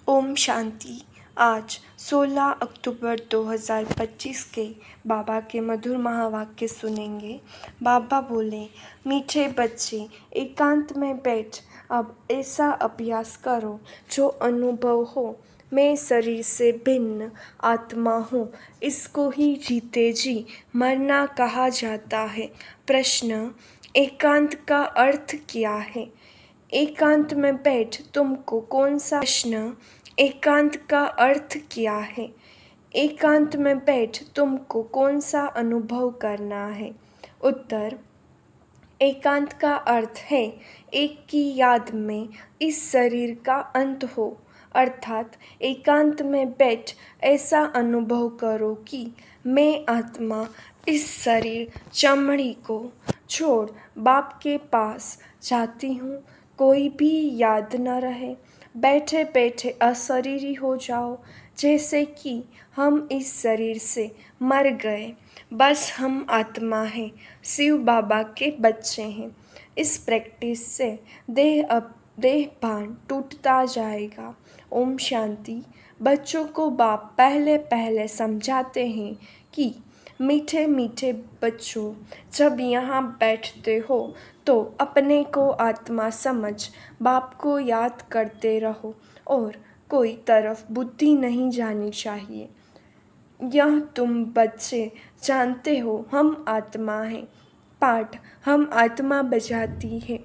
ओम शांति। आज 16 अक्टूबर 2025 के बाबा के मधुर महावाक्य सुनेंगे। बाबा बोले, मीठे बच्चे, एकांत में बैठ अब ऐसा अभ्यास करो जो अनुभव हो। मैं शरीर से भिन्न आत्मा हूँ। इसको ही जीते जी मरना कहा जाता है। प्रश्न, एकांत का अर्थ क्या है? एकांत में बैठ तुमको कौन सा प्रश्न, एकांत का अर्थ क्या है? एकांत में बैठ तुमको कौन सा अनुभव करना है? उत्तर, एकांत का अर्थ है एक की याद में इस शरीर का अंत हो। अर्थात एकांत में बैठ ऐसा अनुभव करो कि मैं आत्मा इस शरीर चमड़ी को छोड़ बाप के पास जाती हूँ। कोई भी याद न रहे, बैठे बैठे अशरीरी हो जाओ, जैसे कि हम इस शरीर से मर गए, बस हम आत्मा हैं, शिव बाबा के बच्चे हैं। इस प्रैक्टिस से देह भान टूटता जाएगा। ओम शांति। बच्चों को बाप पहले पहले समझाते हैं कि मीठे मीठे बच्चों, जब यहाँ बैठते हो तो अपने को आत्मा समझ बाप को याद करते रहो और कोई तरफ बुद्धि नहीं जानी चाहिए। यह तुम बच्चे जानते हो, हम आत्मा हैं। पाठ, हम आत्मा बजाती है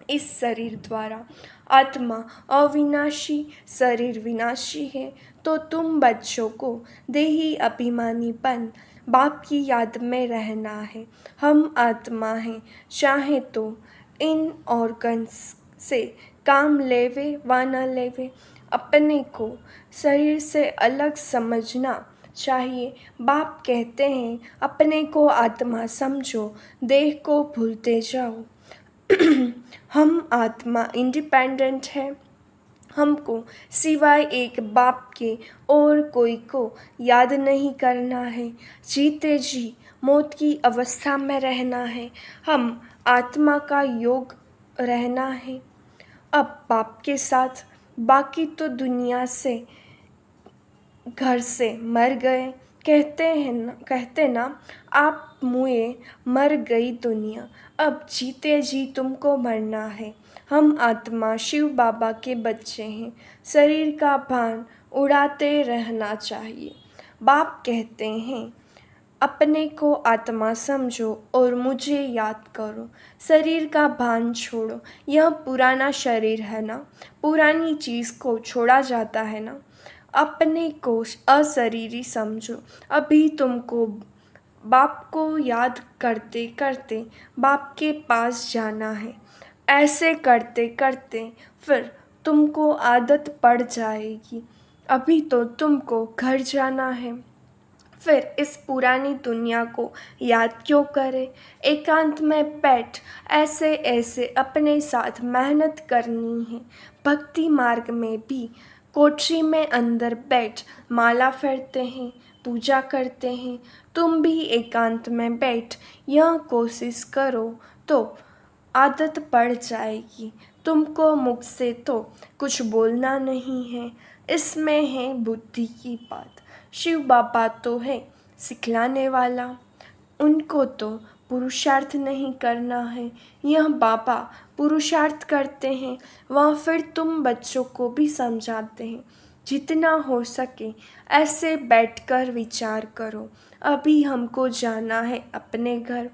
इस शरीर द्वारा। आत्मा अविनाशी, शरीर विनाशी है। तो तुम बच्चों को देही अभिमानीपन बाप की याद में रहना है। हम आत्मा हैं, चाहे तो इन ऑर्गन्स से काम लेवे व न लेवे, अपने को शरीर से अलग समझना चाहिए। बाप कहते हैं, अपने को आत्मा समझो, देह को भूलते जाओ। हम आत्मा इंडिपेंडेंट है। हमको सिवाय एक बाप के और कोई को याद नहीं करना है। जीते जी मौत की अवस्था में रहना है। हम आत्मा का योग रहना है। अब बाप के साथ, बाकी तो दुनिया से, घर से मर गए। कहते ना, आप मुए मर गई दुनिया। अब जीते जी तुमको मरना है। हम आत्मा शिव बाबा के बच्चे हैं। शरीर का भान उड़ाते रहना चाहिए। बाप कहते हैं, अपने को आत्मा समझो और मुझे याद करो। शरीर का भान छोड़ो। यह पुराना शरीर है ना, पुरानी चीज़ को छोड़ा जाता है ना। अपने को अशरीरी समझो। अभी तुमको बाप को याद करते करते बाप के पास जाना है। ऐसे करते करते फिर तुमको आदत पड़ जाएगी। अभी तो तुमको घर जाना है, फिर इस पुरानी दुनिया को याद क्यों करे? एकांत में बैठ ऐसे ऐसे अपने साथ मेहनत करनी है। भक्ति मार्ग में भी कोठरी में अंदर बैठ माला फेरते हैं, पूजा करते हैं। तुम भी एकांत में बैठ यह कोशिश करो तो आदत पड़ जाएगी। तुमको मुख से तो कुछ बोलना नहीं है, इसमें है बुद्धि की बात। शिव बाबा तो है सिखलाने वाला, उनको तो पुरुषार्थ नहीं करना है। यह बाबा पुरुषार्थ करते हैं, वह फिर तुम बच्चों को भी समझाते हैं। जितना हो सके ऐसे बैठकर विचार करो। अभी हमको जाना है अपने घर।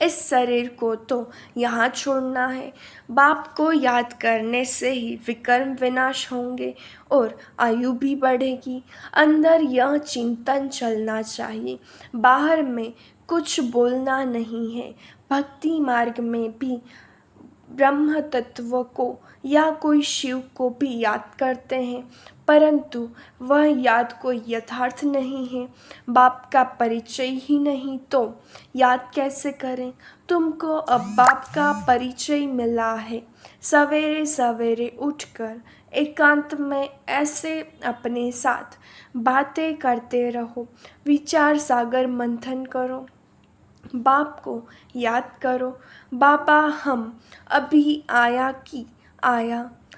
इस शरीर को तो यहाँ छोड़ना है। बाप को याद करने से ही विकर्म विनाश होंगे और आयु भी बढ़ेगी। अंदर यह चिंतन चलना चाहिए, बाहर में कुछ बोलना नहीं है। भक्ति मार्ग में भी ब्रह्म तत्व को या कोई शिव को भी याद करते हैं, परंतु वह याद कोई यथार्थ नहीं है। बाप का परिचय ही नहीं तो याद कैसे करें? तुमको अब बाप का परिचय मिला है। सवेरे सवेरे उठकर एकांत में ऐसे अपने साथ बातें करते रहो। विचार सागर मंथन करो, बाप को याद करो। बाबा, हम अभी आया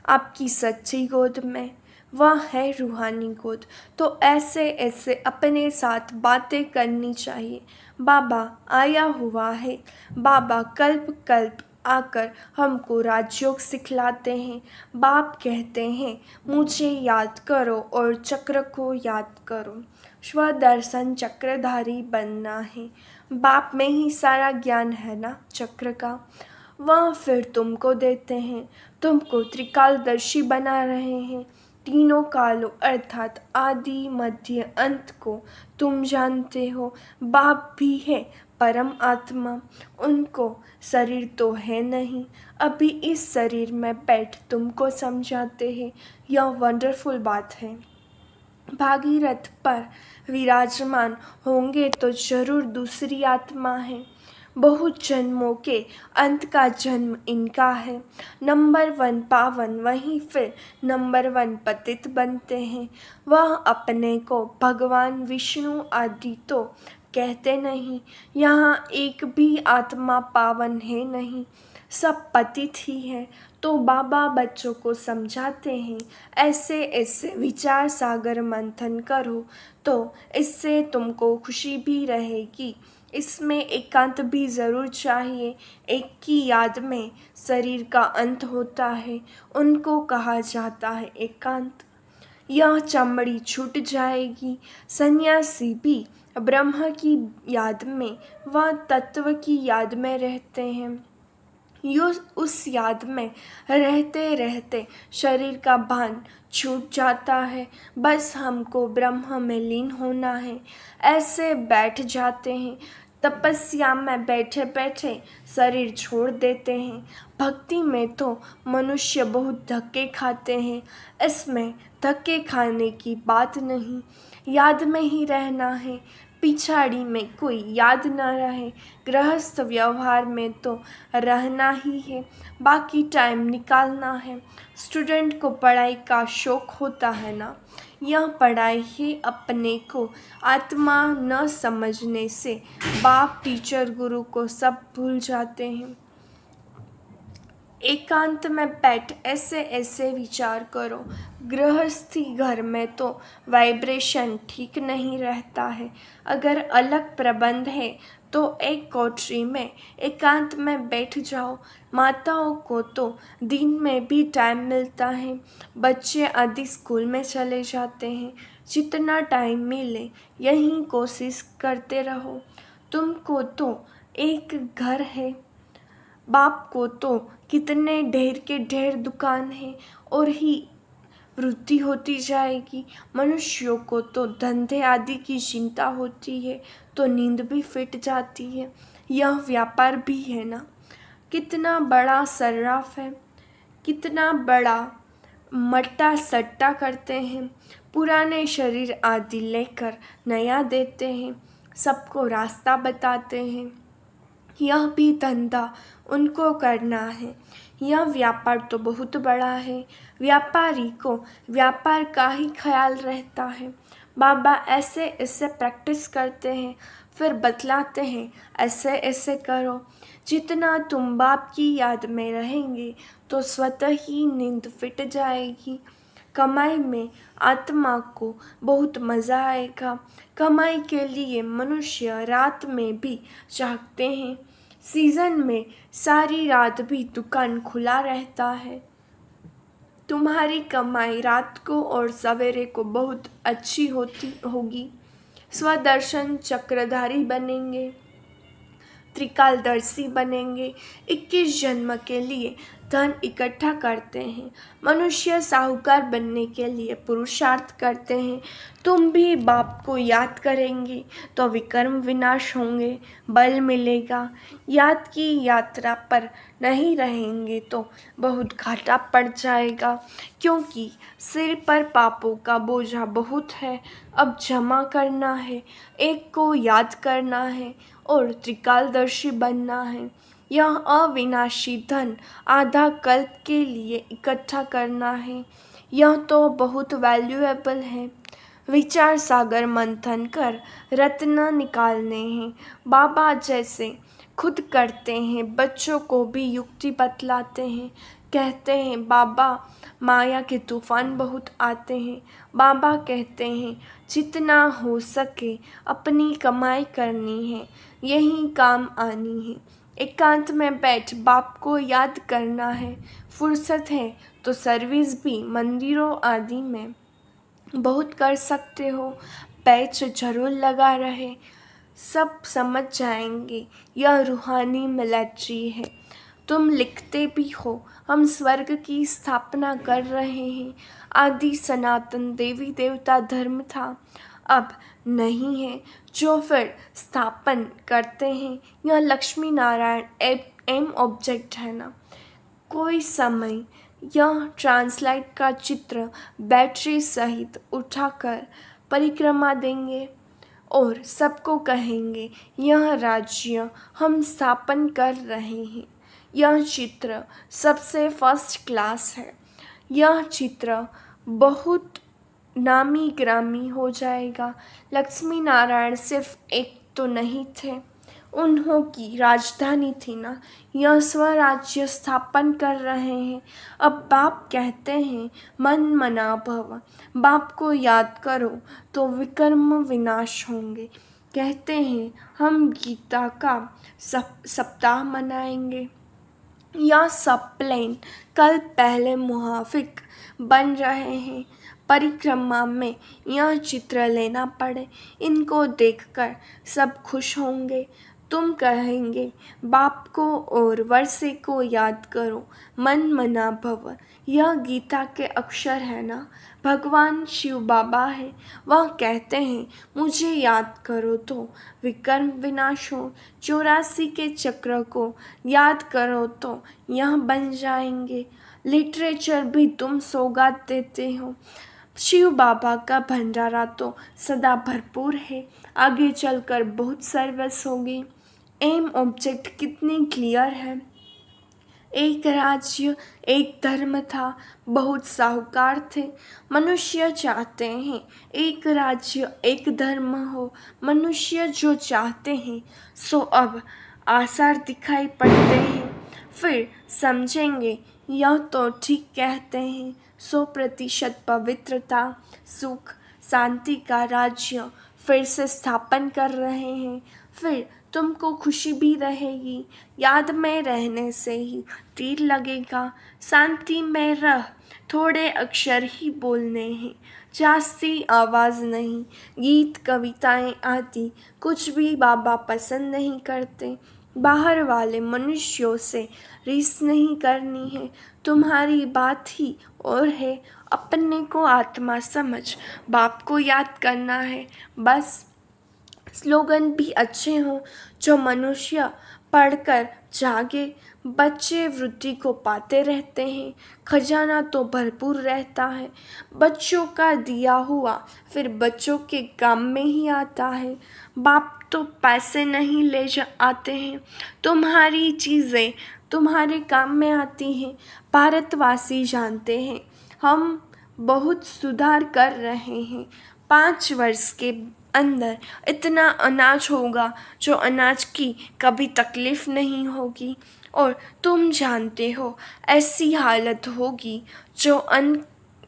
आपकी सच्ची गोद में। वह है रूहानी गोद। तो ऐसे ऐसे अपने साथ बातें करनी चाहिए। बाबा आया हुआ है। बाबा कल्प कल्प आकर हमको राजयोग सिखलाते हैं। बाप कहते हैं मुझे याद करो और चक्र को याद करो। स्वदर्शन चक्रधारी बनना है। बाप में ही सारा ज्ञान है ना चक्र का। वह फिर तुमको देते हैं। तुमको त्रिकालदर्शी बना रहे हैं। तीनों कालों अर्थात आदि मध्य अंत को तुम जानते हो। बाप भी है परम आत्मा। उनको शरीर तो है नहीं। अभी इस शरीर में बैठ तुमको समझाते हैं। यह वंडरफुल बात है। भागीरथ पर विराजमान होंगे तो जरूर दूसरी आत्मा है। बहुत जन्मों के अंत का जन्म इनका है। नंबर 1 पावन वहीं फिर नंबर 1 पतित बनते हैं। वह अपने को भगवान विष्णु आदि तो कहते नहीं। यहाँ एक भी आत्मा पावन है नहीं, सब पतित ही है। तो बाबा बच्चों को समझाते हैं ऐसे ऐसे विचार सागर मंथन करो तो इससे तुमको खुशी भी रहेगी। इसमें एकांत भी ज़रूर चाहिए। एक की याद में शरीर का अंत होता है, उनको कहा जाता है एकांत। यह चमड़ी छूट जाएगी। सन्यासी भी ब्रह्म की याद में व तत्व की याद में रहते हैं। यो उस याद में रहते रहते शरीर का भान छूट जाता है। बस हमको ब्रह्म में लीन होना है। ऐसे बैठ जाते हैं। तपस्या में बैठे बैठे शरीर छोड़ देते हैं। भक्ति में तो मनुष्य बहुत धक्के खाते हैं। इसमें धक्के खाने की बात नहीं। याद में ही रहना है। पिछाड़ी में कोई याद न रहे। गृहस्थ व्यवहार में तो रहना ही है, बाकी टाइम निकालना है। स्टूडेंट को पढ़ाई का शौक होता है ना। यह पढ़ाई ही अपने को आत्मा न समझने से बाप टीचर गुरु को सब भूल जाते हैं। एकांत में बैठ ऐसे ऐसे विचार करो। गृहस्थी घर में तो वाइब्रेशन ठीक नहीं रहता है। अगर अलग प्रबंध है तो एक कोठरी में एकांत में बैठ जाओ। माताओं को तो दिन में भी टाइम मिलता है। बच्चे आदि स्कूल में चले जाते हैं। जितना टाइम मिले यहीं कोशिश करते रहो। तुमको तो एक घर है। बाप को तो कितने ढेर के ढेर दुकान हैं और ही वृद्धि होती जाएगी। मनुष्यों को तो धंधे आदि की चिंता होती है तो नींद भी फिट जाती है। यह व्यापार भी है ना। कितना बड़ा सर्राफ है, कितना बड़ा मट्टा सट्टा करते हैं। पुराने शरीर आदि लेकर नया देते हैं। सबको रास्ता बताते हैं। यह भी धंधा उनको करना है। यह व्यापार तो बहुत बड़ा है। व्यापारी को व्यापार का ही ख्याल रहता है। बाबा ऐसे ऐसे प्रैक्टिस करते हैं, फिर बतलाते हैं ऐसे ऐसे करो। जितना तुम बाप की याद में रहेंगे तो स्वतः ही नींद फिट जाएगी। कमाई में आत्मा को बहुत मज़ा आएगा। कमाई के लिए मनुष्य रात में भी जागते हैं। सीज़न में सारी रात भी दुकान खुला रहता है। तुम्हारी कमाई रात को और सवेरे को बहुत अच्छी होती होगी। स्वदर्शन चक्रधारी बनेंगे, त्रिकालदर्शी बनेंगे। 21 जन्म के लिए धन इकट्ठा करते हैं। मनुष्य साहूकार बनने के लिए पुरुषार्थ करते हैं। तुम भी बाप को याद करेंगे तो विकर्म विनाश होंगे, बल मिलेगा। याद की यात्रा पर नहीं रहेंगे तो बहुत घाटा पड़ जाएगा, क्योंकि सिर पर पापों का बोझा बहुत है। अब जमा करना है, एक को याद करना है और त्रिकालदर्शी बनना है। यह अविनाशी धन आधा कल्प के लिए इकट्ठा करना है। यह तो बहुत वैल्यूएबल है। विचार सागर मंथन कर रत्न निकालने हैं। बाबा जैसे खुद करते हैं, बच्चों को भी युक्ति बतलाते हैं। कहते हैं बाबा माया के तूफान बहुत आते हैं। बाबा कहते हैं जितना हो सके अपनी कमाई करनी है, यही काम आनी है। एकांत में बैठ बाप को याद करना है। फुर्सत है तो सर्विस भी मंदिरों आदि में बहुत कर सकते हो। पैच जरूर लगा रहे, सब समझ जाएंगे यह रूहानी मिलिट्री है। तुम लिखते भी हो हम स्वर्ग की स्थापना कर रहे हैं। आदि सनातन देवी देवता धर्म था, अब नहीं है, जो फिर स्थापन करते हैं। यह लक्ष्मी नारायण एम ऑब्जेक्ट है ना। कोई समय यह ट्रांसलाइट का चित्र बैटरी सहित उठाकर परिक्रमा देंगे और सबको कहेंगे यह राज्य हम स्थापन कर रहे हैं। यह चित्र सबसे फर्स्ट क्लास है। यह चित्र बहुत नामी ग्रामी हो जाएगा। लक्ष्मी नारायण सिर्फ एक तो नहीं थे, उन्हों की राजधानी थी ना। यह स्वराज्य स्थापन कर रहे हैं। अब बाप कहते हैं मन मना भव, बाप को याद करो तो विकर्म विनाश होंगे। कहते हैं हम गीता का सप्ताह मनाएंगे। यह सब प्लेन कल पहले मुहाफिक बन रहे हैं। परिक्रमा में यह चित्र लेना पड़े, इनको देखकर सब खुश होंगे। तुम कहेंगे बाप को और वर्षे को याद करो, मन मना भव। यह गीता के अक्षर है ना। भगवान शिव बाबा है, वह कहते हैं मुझे याद करो तो विकर्म विनाश हो। 84 के चक्र को याद करो तो यह बन जाएंगे। लिटरेचर भी तुम सौगात देते हो। शिव बाबा का भंडारा तो सदा भरपूर है, आगे चलकर बहुत सर्विस होगी। एम ऑब्जेक्ट कितनी क्लियर है। एक राज्य एक धर्म था, बहुत साहूकार थे। मनुष्य चाहते हैं एक राज्य एक धर्म हो। मनुष्य जो चाहते हैं सो अब आसार दिखाई पड़ते हैं। फिर समझेंगे यह तो ठीक कहते हैं। 100% पवित्रता सुख शांति का राज्य फिर से स्थापन कर रहे हैं। फिर तुमको खुशी भी रहेगी। याद में रहने से ही तीर लगेगा। शांति में रह, थोड़े अक्षर ही बोलने हैं, जास्ती आवाज़ नहीं। गीत कविताएं आदि कुछ भी बाबा पसंद नहीं करते। बाहर वाले मनुष्यों से रीस नहीं करनी है। तुम्हारी बात ही और है, अपने को आत्मा समझ बाप को याद करना है बस। स्लोगन भी अच्छे हों जो मनुष्य पढ़कर जागे। बच्चे वृद्धि को पाते रहते हैं, खजाना तो भरपूर रहता है। बच्चों का दिया हुआ फिर बच्चों के काम में ही आता है। बाप तो पैसे नहीं ले आते हैं, तुम्हारी चीज़ें तुम्हारे काम में आती हैं। भारतवासी जानते हैं हम बहुत सुधार कर रहे हैं। 5 वर्ष के अंदर इतना अनाज होगा जो अनाज की कभी तकलीफ़ नहीं होगी। और तुम जानते हो ऐसी हालत होगी जो अन्न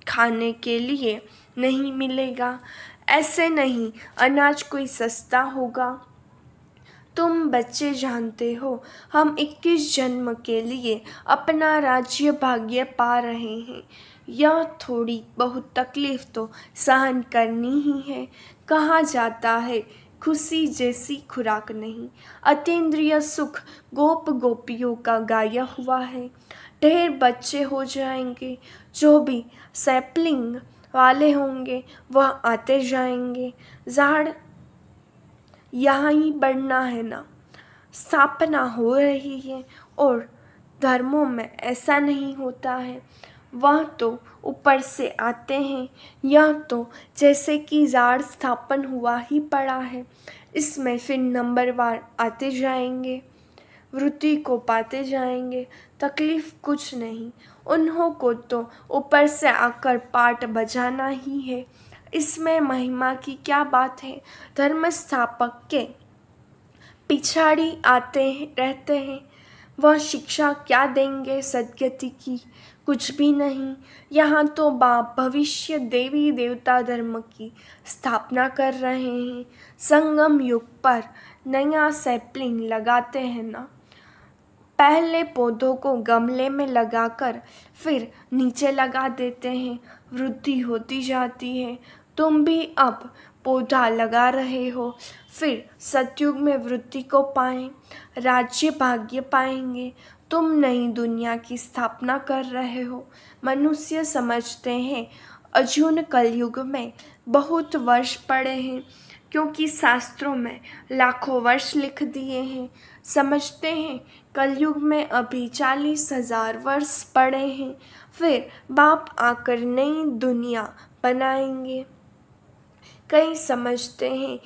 खाने के लिए नहीं मिलेगा। ऐसे नहीं अनाज कोई सस्ता होगा। तुम बच्चे जानते हो हम 21 जन्म के लिए अपना राज्य भाग्य पा रहे हैं। यह थोड़ी बहुत तकलीफ़ तो सहन करनी ही है। कहा जाता है खुशी जैसी खुराक नहीं। अतीन्द्रिय सुख गोप गोपियों का गाया हुआ है। ढेर बच्चे हो जाएंगे, जो भी सैपलिंग वाले होंगे वह आते जाएंगे। झाड़ यहाँ ही बढ़ना है ना। स्थापना हो रही है और धर्मों में ऐसा नहीं होता है। वह तो ऊपर से आते हैं, यह तो जैसे कि झाड़ स्थापन हुआ ही पड़ा है। इसमें फिर नंबरवार आते जाएंगे, वृत्ति को पाते जाएंगे। तकलीफ़ कुछ नहीं, उन्हों को तो ऊपर से आकर पाठ बजाना ही है। इसमें महिमा की क्या बात है। धर्म स्थापक के पिछाड़ी आते रहते हैं, वह शिक्षा क्या देंगे सद्गति की। कुछ भी नहीं। यहाँ तो बाप भविष्य देवी देवता धर्म की स्थापना कर रहे हैं। संगम युग पर नया सैपलिंग लगाते हैं ना। पहले पौधों को गमले में लगाकर फिर नीचे लगा देते हैं, वृद्धि होती जाती है। तुम भी अब पौधा लगा रहे हो, फिर सतयुग में वृद्धि को पाएं, राज्य भाग्य पाएंगे। तुम नई दुनिया की स्थापना कर रहे हो। मनुष्य समझते हैं अर्जुन कलयुग में बहुत वर्ष पड़े हैं, क्योंकि शास्त्रों में लाखों वर्ष लिख दिए हैं। समझते हैं कलयुग में अभी 40,000 वर्ष पड़े हैं, फिर बाप आकर नई दुनिया बनाएंगे। कई समझते हैं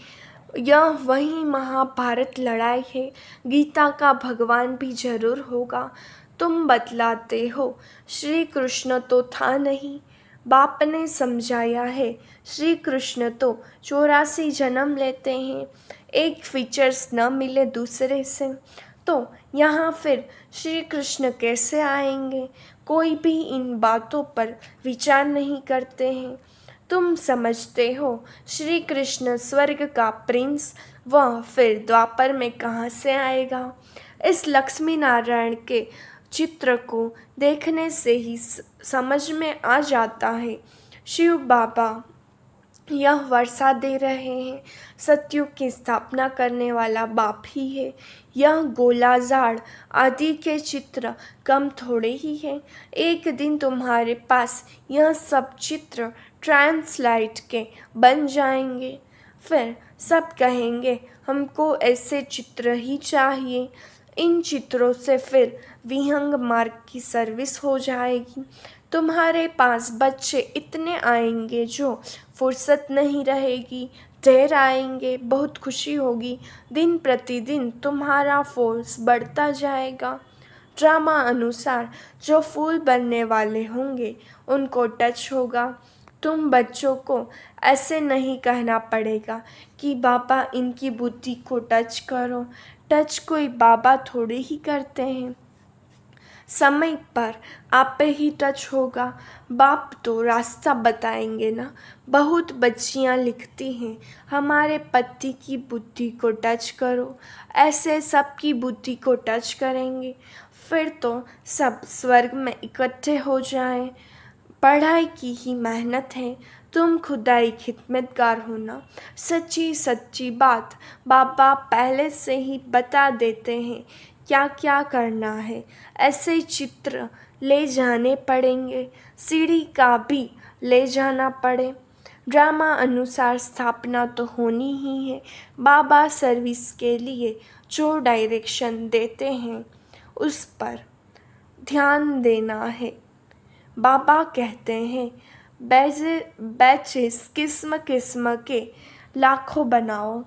यह वही महाभारत लड़ाई है, गीता का भगवान भी जरूर होगा। तुम बतलाते हो श्री कृष्ण तो था नहीं। बाप ने समझाया है श्री कृष्ण तो 84 जन्म लेते हैं, एक फीचर्स न मिले दूसरे से, तो यहाँ फिर श्री कृष्ण कैसे आएंगे? कोई भी इन बातों पर विचार नहीं करते हैं। तुम समझते हो श्री कृष्ण स्वर्ग का प्रिंस, वह फिर द्वापर में कहाँ से आएगा? इस लक्ष्मी नारायण के चित्र को देखने से ही समझ में आ जाता है शिव बाबा यह वर्षा दे रहे हैं। सतयुग की स्थापना करने वाला बाप ही है। यह गोलाजार आदि के चित्र कम थोड़े ही हैं। एक दिन तुम्हारे पास यह सब चित्र ट्रांसलाइट के बन जाएंगे। फिर सब कहेंगे हमको ऐसे चित्र ही चाहिए। इन चित्रों से फिर विहंग मार्ग की सर्विस हो जाएगी। तुम्हारे पास बच्चे इतने आएंगे जो फुर्सत नहीं रहेगी, ढेर आएंगे, बहुत खुशी होगी। दिन प्रतिदिन तुम्हारा फोर्स बढ़ता जाएगा। ड्रामा अनुसार जो फूल बनने वाले होंगे उनको टच होगा। तुम बच्चों को ऐसे नहीं कहना पड़ेगा कि बाबा इनकी बुद्धि को टच करो। टच कोई बाबा थोड़े ही करते हैं। समय पर आप पे ही टच होगा। बाप तो रास्ता बताएंगे ना। बहुत बच्चियां लिखती हैं हमारे पति की बुद्धि को टच करो। ऐसे सबकी बुद्धि को टच करेंगे, फिर तो सब स्वर्ग में इकट्ठे हो जाएं। पढ़ाई की ही मेहनत है। तुम खुदाई खिदमतगार हो ना। सच्ची सच्ची बात बाबा पहले से ही बता देते हैं क्या क्या करना है। ऐसे चित्र ले जाने पड़ेंगे, सीढ़ी का भी ले जाना पड़े। ड्रामा अनुसार स्थापना तो होनी ही है। बाबा सर्विस के लिए जो डायरेक्शन देते हैं उस पर ध्यान देना है। बाबा कहते हैं बैचेस किस्म किस्म के लाखों बनाओ।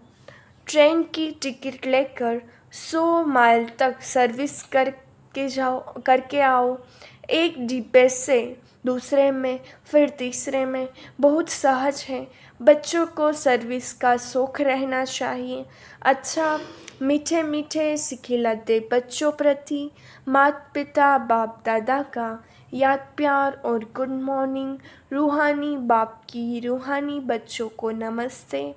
ट्रेन की टिकट लेकर 100 माइल तक सर्विस करके आओ। एक डिब्बे से दूसरे में, फिर तीसरे में। बहुत सहज है। बच्चों को सर्विस का शौक रहना चाहिए। अच्छा, मीठे मीठे सिखिलाते बच्चों प्रति माता पिता बाप दादा का याद प्यार और गुड मॉर्निंग। रूहानी बाप की रूहानी बच्चों को नमस्ते।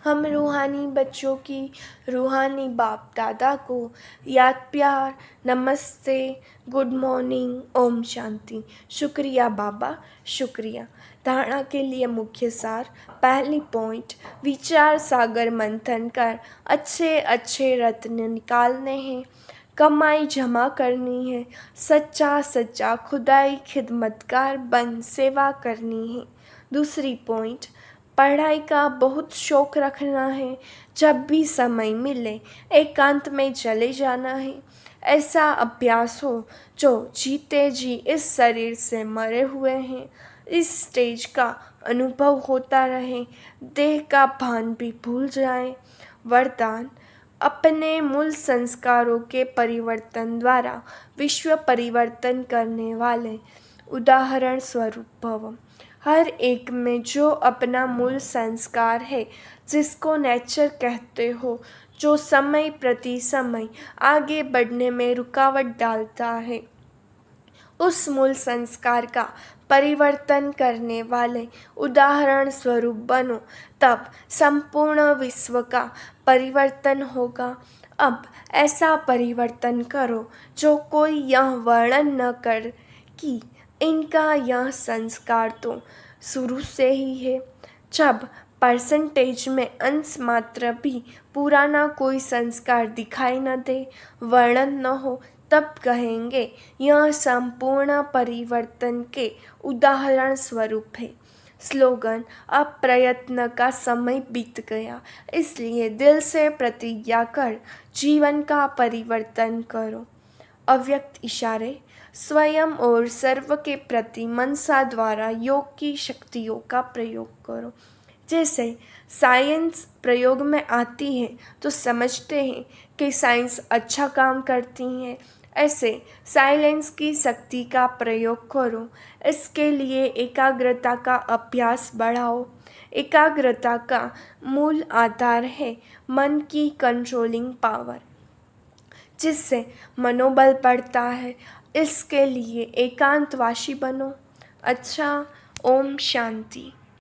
हम रूहानी बच्चों की रूहानी बाप दादा को याद प्यार, नमस्ते, गुड मॉर्निंग, ओम शांति। शुक्रिया बाबा, शुक्रिया। धारणा के लिए मुख्य सार। पहली पॉइंट, विचार सागर मंथन कर अच्छे अच्छे रत्न निकालने हैं। कमाई जमा करनी है। सच्चा सच्चा खुदाई खिदमतगार बन सेवा करनी है। दूसरी पॉइंट, पढ़ाई का बहुत शौक रखना है। जब भी समय मिले एकांत में चले जाना है। ऐसा अभ्यास हो जो जीते जी इस शरीर से मरे हुए हैं। इस स्टेज का अनुभव होता रहे, देह का भान भी भूल जाए। वरदान, अपने मूल संस्कारों के परिवर्तन द्वारा विश्व परिवर्तन करने वाले उदाहरण स्वरूप भव। हर एक में जो अपना मूल संस्कार है, जिसको नेचर कहते हो, जो समय प्रति समय आगे बढ़ने में रुकावट डालता है, उस मूल संस्कार का परिवर्तन करने वाले उदाहरण स्वरूप बनो, तब संपूर्ण विश्व का परिवर्तन होगा। अब ऐसा परिवर्तन करो जो कोई यह वर्णन न कर कि इनका यह संस्कार तो शुरू से ही है। जब परसेंटेज में अंश मात्र भी पुराना कोई संस्कार दिखाई न दे, वर्णन न हो, तब कहेंगे यह संपूर्ण परिवर्तन के उदाहरण स्वरूप है। स्लोगन: अब प्रयत्न का समय बीत गया, इसलिए दिल से प्रतिज्ञा कर जीवन का परिवर्तन करो। अव्यक्त इशारे: स्वयं और सर्व के प्रति मनसा द्वारा योग की शक्तियों का प्रयोग करो। जैसे साइंस प्रयोग में आती है तो समझते हैं कि साइंस अच्छा काम करती है, ऐसे साइलेंस की शक्ति का प्रयोग करो। इसके लिए एकाग्रता का अभ्यास बढ़ाओ। एकाग्रता का मूल आधार है मन की कंट्रोलिंग पावर, जिससे मनोबल बढ़ता है। इसके लिए एकांतवासी बनो। अच्छा, ओम शांति।